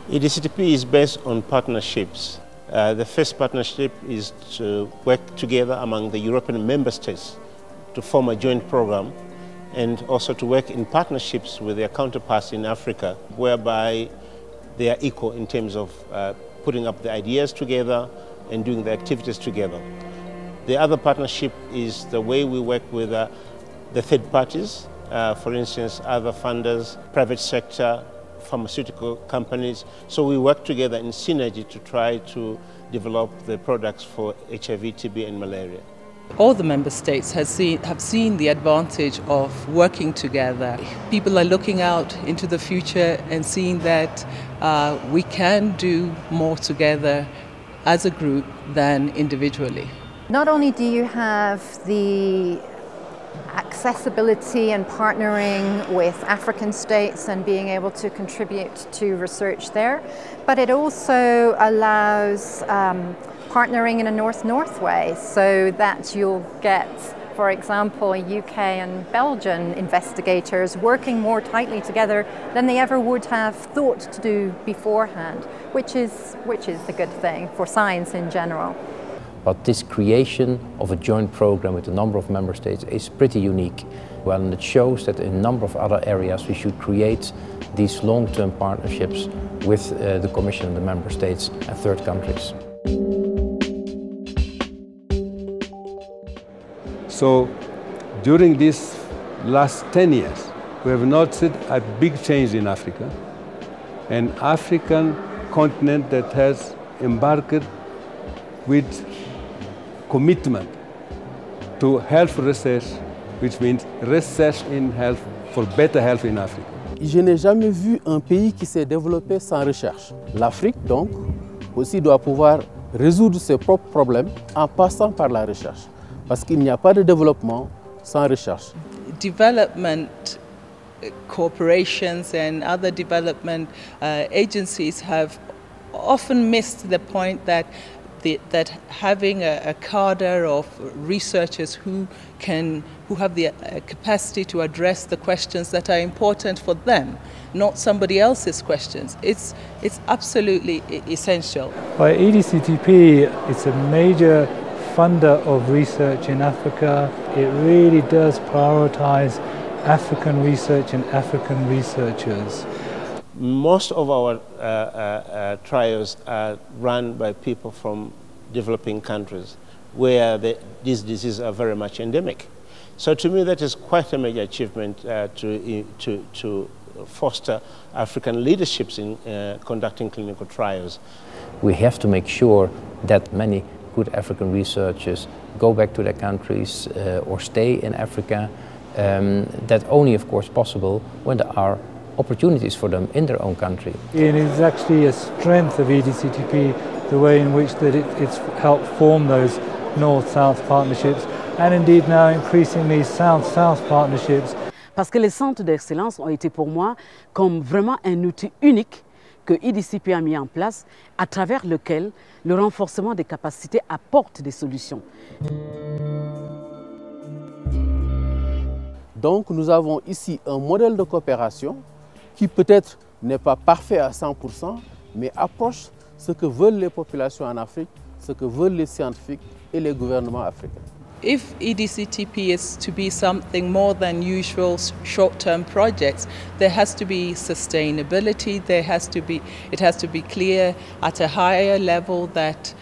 EDCTP is based on partnerships. The first partnership is to work together among the European member states to form a joint program, and also to work in partnerships with their counterparts in Africa, whereby they are equal in terms of putting up the ideas together and doing the activities together. The other partnership is the way we work with the third parties, for instance, other funders, private sector, pharmaceutical companies. So we work together in synergy to try to develop the products for HIV, TB and malaria. All the member states have seen the advantage of working together. People are looking out into the future and seeing that we can do more together as a group than individually. Not only do you have the accessibility and partnering with African states and being able to contribute to research there, but it also allows partnering in a north-north way, so that you'll get, for example, UK and Belgian investigators working more tightly together than they ever would have thought to do beforehand, which is a good thing for science in general. But this creation of a joint program with a number of member states is pretty unique. Well, and it shows that in a number of other areas we should create these long-term partnerships with the Commission and the member states and third countries. So during these last 10 years, we have noticed a big change in Africa, an African continent that has embarked with commitment to health research, which means research in health for better health in Africa. Je n'ai jamais vu un pays qui s'est développé sans recherche. L'Afrique, donc, aussi doit pouvoir résoudre ses propres problèmes en passant par la recherche. Parce qu'il n'y a pas de développement sans recherche. Development corporations and other development agencies have often missed the point that having a cadre of researchers who have the capacity to address the questions that are important for them, not somebody else's questions, it's absolutely essential. By EDCTP, it's a major funder of research in Africa. It really does prioritize African research and African researchers. Most of our trials are run by people from developing countries where these diseases are very much endemic. So to me that is quite a major achievement to foster African leaderships in conducting clinical trials. We have to make sure that many good African researchers go back to their countries or stay in Africa. That's only of course possible when there are opportunities for them in their own country. It is actually a strength of EDCTP, the way in which that it's helped form those North-South partnerships and indeed now increasingly South-South partnerships. Parce que les centres d'excellence ont été pour moi comme vraiment un outil unique que EDCTP a mis en place, à travers lequel le renforcement des capacités apporte des solutions. Donc nous avons ici un modèle de coopération qui peut-être n'est pas parfait à 100%, mais approche ce que veulent les populations en Afrique, ce que veulent les scientifiques et les gouvernements africains. If EDCTP is to be something more than usual short-term projects, there has to be sustainability, it has to be clear at a higher level that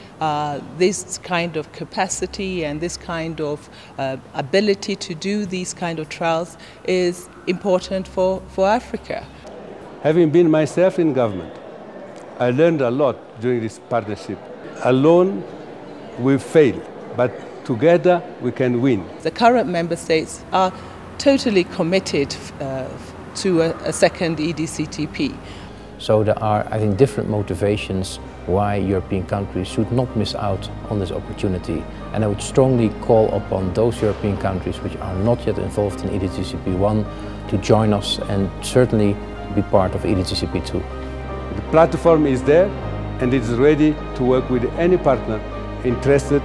this kind of capacity and this kind of ability to do these kind of trials is important for Africa. Having been myself in government, I learned a lot during this partnership. Alone we fail, but together we can win. The current member states are totally committed to a second EDCTP. So there are, I think, different motivations why European countries should not miss out on this opportunity. And I would strongly call upon those European countries which are not yet involved in EDCTP1 to join us and certainly be part of EDCTP2. The platform is there and it is ready to work with any partner interested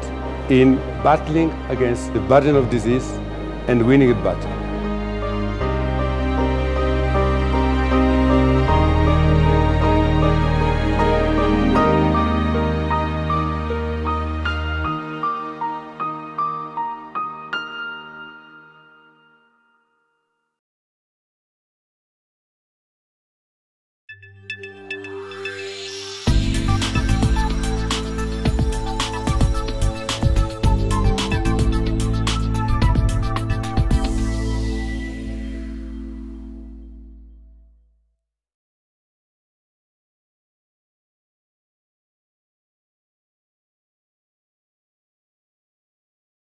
in battling against the burden of disease and winning the battle.